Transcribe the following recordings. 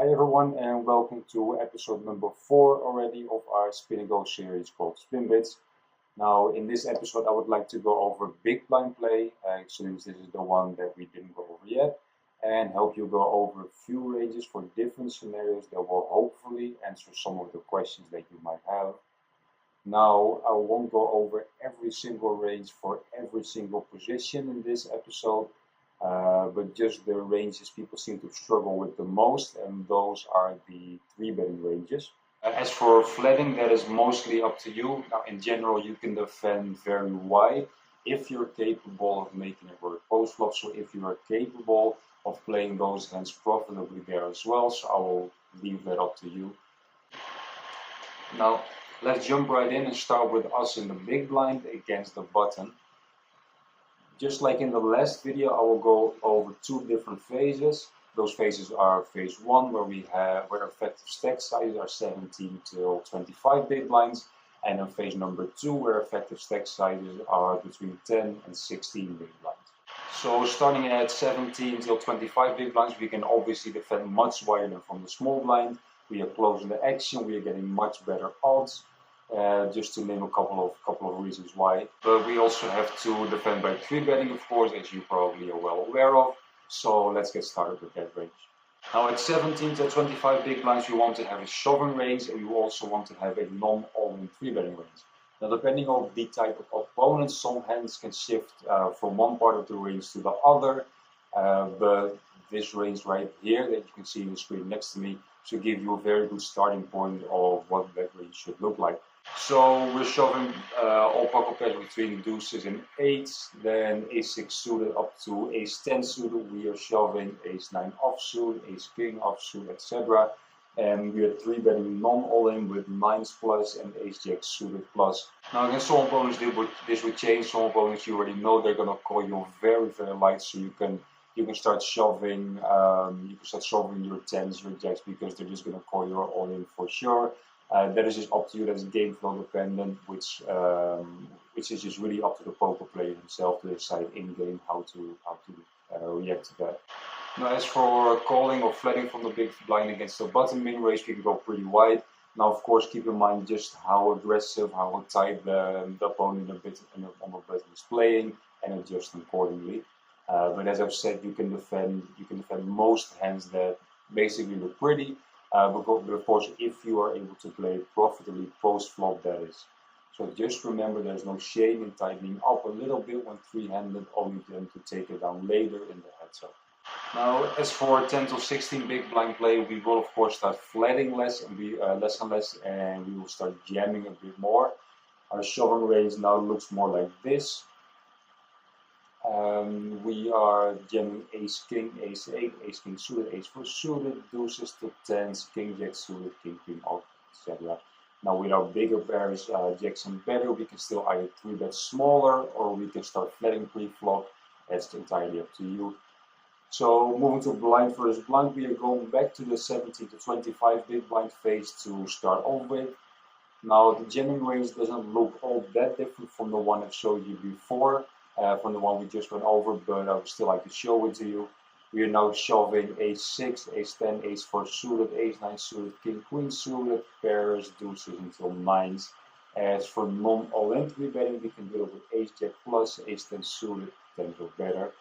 Hi everyone and welcome to episode number 4 already of our Spin and Go series called Spin Bits. Now in this episode I would like to go over big blind play, since this is the one that we didn't go over yet, and help you go over a few ranges for different scenarios that will hopefully answer some of the questions that you might have. Now I won't go over every single range for every single position in this episode. But just the ranges people seem to struggle with the most, and those are the 3-betting ranges. As for flatting, that is mostly up to you. Now, in general, you can defend very wide if you're capable of making it work post flop. So if you are capable of playing those hands profitably there as well, so I will leave that up to you. Now, let's jump right in and start with us in the big blind against the button. Just like in the last video, I will go over 2 different phases. Those phases are phase 1, where effective stack sizes are 17 till 25 big blinds, and then phase number 2, where effective stack sizes are between 10 and 16 big blinds. So starting at 17 till 25 big blinds, we can obviously defend much wider than from the small blind. We are closing the action, we are getting much better odds. Just to name a couple of reasons why. But we also have to defend by 3-betting, of course, as you probably are well aware of. So let's get started with that range. Now at 17 to 25 big blinds, we want to have a shoving range, and we also want to have a non-all-in 3-betting range. Now, depending on the type of opponent, some hands can shift from one part of the range to the other. But this range right here that you can see on the screen next to me should give you a very good starting point of what that range should look like. So we're shoving all pocket pairs between deuces and eights, then ace-6 suited up to ace-10 suited. We are shoving ace-9 offsuit, ace-king offsuit, etc. And we are 3-betting non-all-in with 9s plus and ace-jack suited plus. Now again, some opponents this would change. Some opponents you already know they're gonna call you very, very light, so you can start shoving. You can start shoving your 10s, your jacks, because they're just gonna call you all-in for sure. That is just up to you. That's game flow dependent, which is just really up to the poker player himself to decide in game how to react to that. Now, as for calling or flatting from the big blind against the button min raise, we can go pretty wide. Now, of course, keep in mind just how aggressive, how tight the opponent on the button is playing, and adjust accordingly. But as I've said, you can defend most hands that basically look pretty. But of course, if you are able to play profitably post-flop, that is. So just remember, there's no shame in tightening up a little bit when 3-handed, only then to take it down later in the heads-up. Now, as for 10 to 16 big blind play, we will of course start flatting less and less, and we will start jamming a bit more. Our shoving range now looks more like this. We are jamming ace-king, ace-8, ace-king suited, ace-4 suited, deuces to 10s, king-jack suited, king-queen out, etc. Now with our bigger pairs, jacks and better, we can still either 3-bet smaller or we can start flatting pre-flop. That's entirely up to you. So moving to blind versus blind, we are going back to the 17 to 25 big blind phase to start off with. Now the jamming range doesn't look all that different from the one I showed you before. From the one we just went over, but I would still like to show it to you. We are now shoving ace-6, ace-10, ace-4 suited, ace-9 suited, king-queen suited, pairs, deuces until 9s. As for non-all-in 3-betting, we can do it with ace-jack plus, ace-10 suited, 10s or better.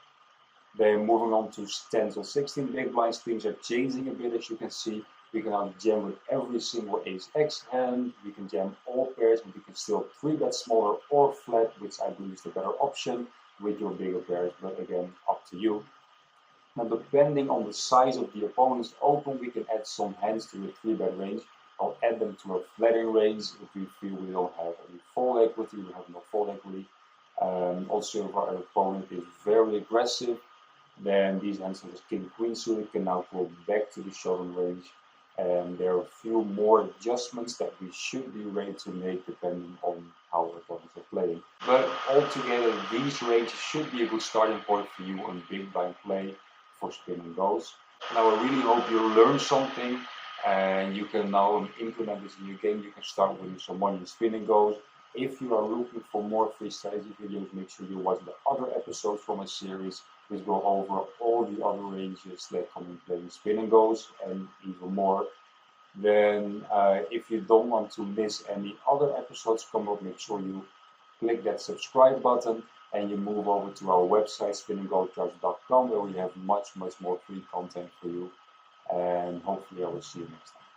Then moving on to 10 to 16 big blinds, things are changing a bit, as you can see. We can now jam with every single ace-x hand, we can jam all pairs, and we can still 3-bet smaller or flat, which I believe is the better option with your bigger pairs, but again, up to you. Now, depending on the size of the opponent's open, we can add some hands to the 3-bet range. I'll add them to a flatting range if we feel we don't have any fold equity, we have no fold equity. Also, if our opponent is very aggressive, then these hands such as king-queen suited can now go back to the shoving range. And there are a few more adjustments that we should be ready to make depending on how our opponents are playing. But altogether, these ranges should be a good starting point for you on big blind play for spin and goes. Now I really hope you learned something and you can now implement this in your game. You can start winning some money in spin and goes. If you are looking for more free strategy videos, make sure you watch the other episodes from my series. which go over all the other ranges that come in play in Spin and Goes and even more. Then if you don't want to miss any other episodes come up, make sure you click that subscribe button and you move over to our website spinandgostrategy.com, where we have much more free content for you, and hopefully I will see you next time.